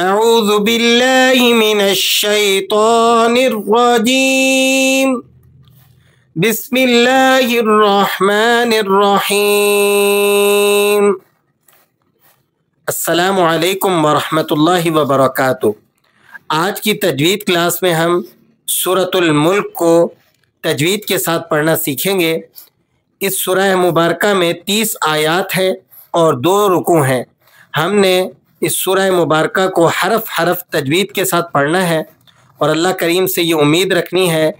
اعوذ باللہ من الشیطان الرجیم بسم اللہ الرحمن الرحیم۔ السلام علیکم ورحمۃ اللہ وبرکاتہ۔ آج کی تجوید کلاس میں ہم سورۃ الملک کو تجوید کے ساتھ پڑھنا سیکھیں گے۔ اس سورہ مبارکہ میں 30 آیات ہیں اور 2 رکوع ہیں۔ ہم نے اس سورہ مبارکہ کو حرف حرف تجوید کے ساتھ پڑھنا ہے اور اللہ کریم سے یہ امید رکھنی ہے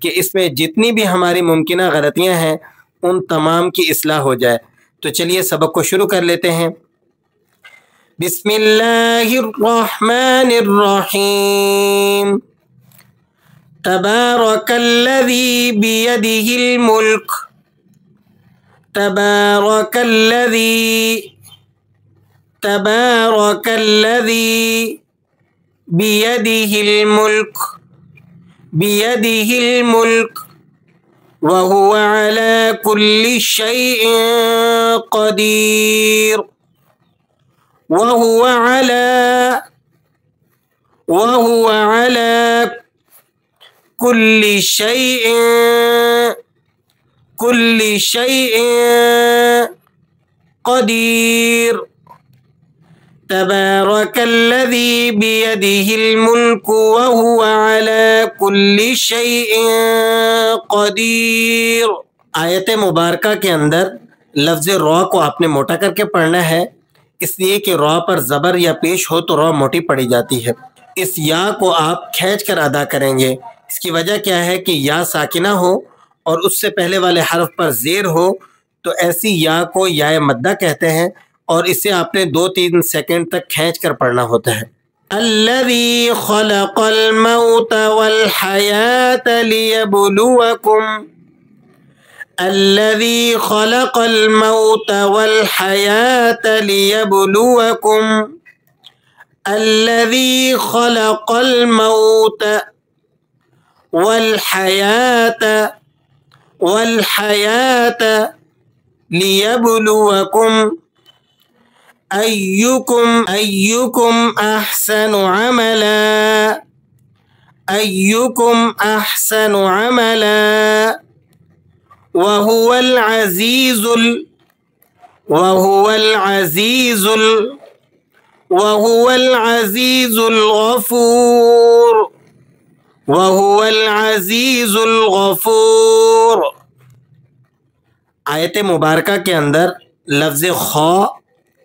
کہ اس میں جتنی بھی ہماری ممکنہ غلطیاں ہیں ان تمام کی اصلاح ہو جائے۔ تو چلیے سبق کو شروع کر لیتے ہیں۔ بسم اللہ الرحمن الرحیم۔ تبارک الذی بیدہ الملک، تبارک الذی بیدہ الملک، بیدہ الملک وہو علی کل شیء قدیر، وہو علی کل شیء قدیر۔ تبارک الذی بیدہ الملک وہو علی کل شیء قدیر۔ آیت مبارکہ کے اندر لفظ را کو آپ نے موٹا کر کے پڑھنا ہے، اس لیے کہ را پر زبر یا پیش ہو تو را موٹی پڑی جاتی ہے۔ اس یا کو آپ کھینچ کر ادا کریں گے۔ اس کی وجہ کیا ہے کہ یا ساکنہ ہو اور اس سے پہلے والے حرف پر زیر ہو تو ایسی یا کو یا مدہ کہتے ہیں، اور اسے آپ نے 2-3 سیکنڈ تک کھینچ کر پڑھنا ہوتا ہے۔ الذی خلق الموت والحیاة لیبلوکم، الذی خلق الموت والحیاة لیبلوکم، الذی خلق الموت والحیاة لیبلوکم ایکم احسن عملا، ایکم احسن عملا وہو العزیز الغفور، وہو العزیز الغفور۔ آیت مبارکہ کے اندر لفظ خا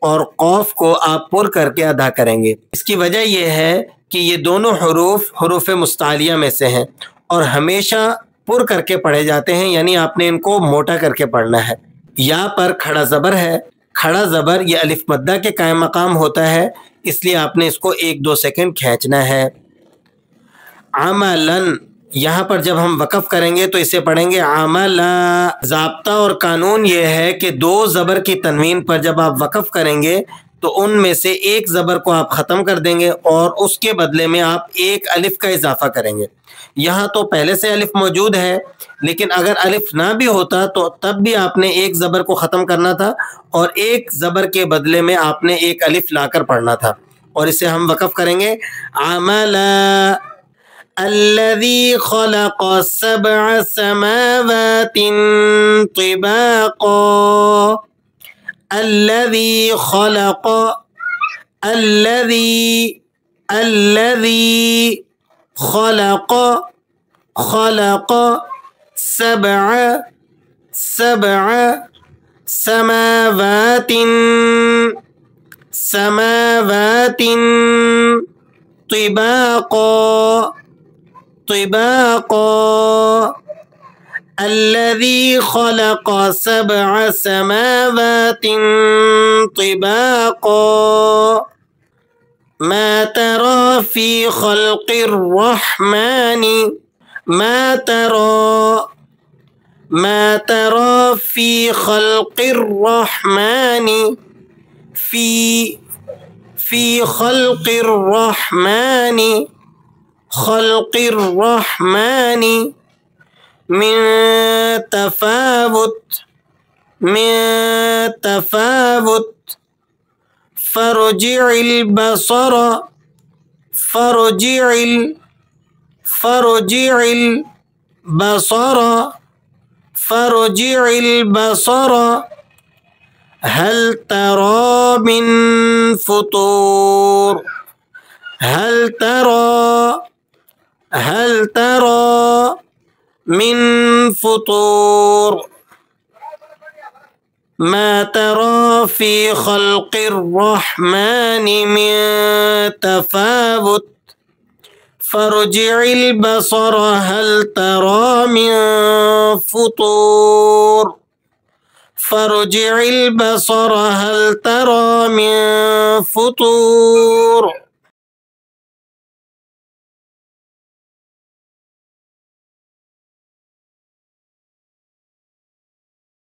اور قوف کو آپ پر کر کے ادا کریں گے۔ اس کی وجہ یہ ہے کہ یہ دونوں حروف مستعلیہ میں سے ہیں اور ہمیشہ پر کر کے پڑھے جاتے ہیں، یعنی آپ نے ان کو موٹا کر کے پڑھنا ہے۔ یا پر کھڑا زبر ہے، کھڑا زبر یہ الف مدہ کے قائم مقام ہوتا ہے، اس لیے آپ نے اس کو 1-2 سیکنڈ کھینچنا ہے۔ عملاً یہاں پر جب ہم وقف کریں گے تو اسے پڑھیں گے عملا۔ ضابطہ اور قانون یہ ہے کہ 2 زبر کی تنوین پر جب آپ وقف کریں گے تو ان میں سے ایک زبر کو آپ ختم کر دیں گے اور اس کے بدلے میں آپ ایک الف کا اضافہ کریں گے۔ یہاں تو پہلے سے الف موجود ہے، لیکن اگر الف نہ بھی ہوتا تو تب بھی آپ نے ایک زبر کو ختم کرنا تھا اور ایک زبر کے بدلے میں آپ نے ایک الف لا کر پڑھنا تھا، اور اسے ہم وقف کریں گے عملا۔ الذی خلق 7 سماوات طباقا، الذی خلق 7 سماوات طباقا، الذی خلق 7 سماوات طباقا، ما ترى في خلق الرحمن، ما ترى في خلق الرحمن، في خلق الرحمن من من تفاوت فارجع البصر فارجع البصر هل ترى من فطور هل ترى من فطور ما ترى في خلق الرحمن من تفاوت فارجع البصر هل ترى من فطور فارجع البصر هل ترى من فطور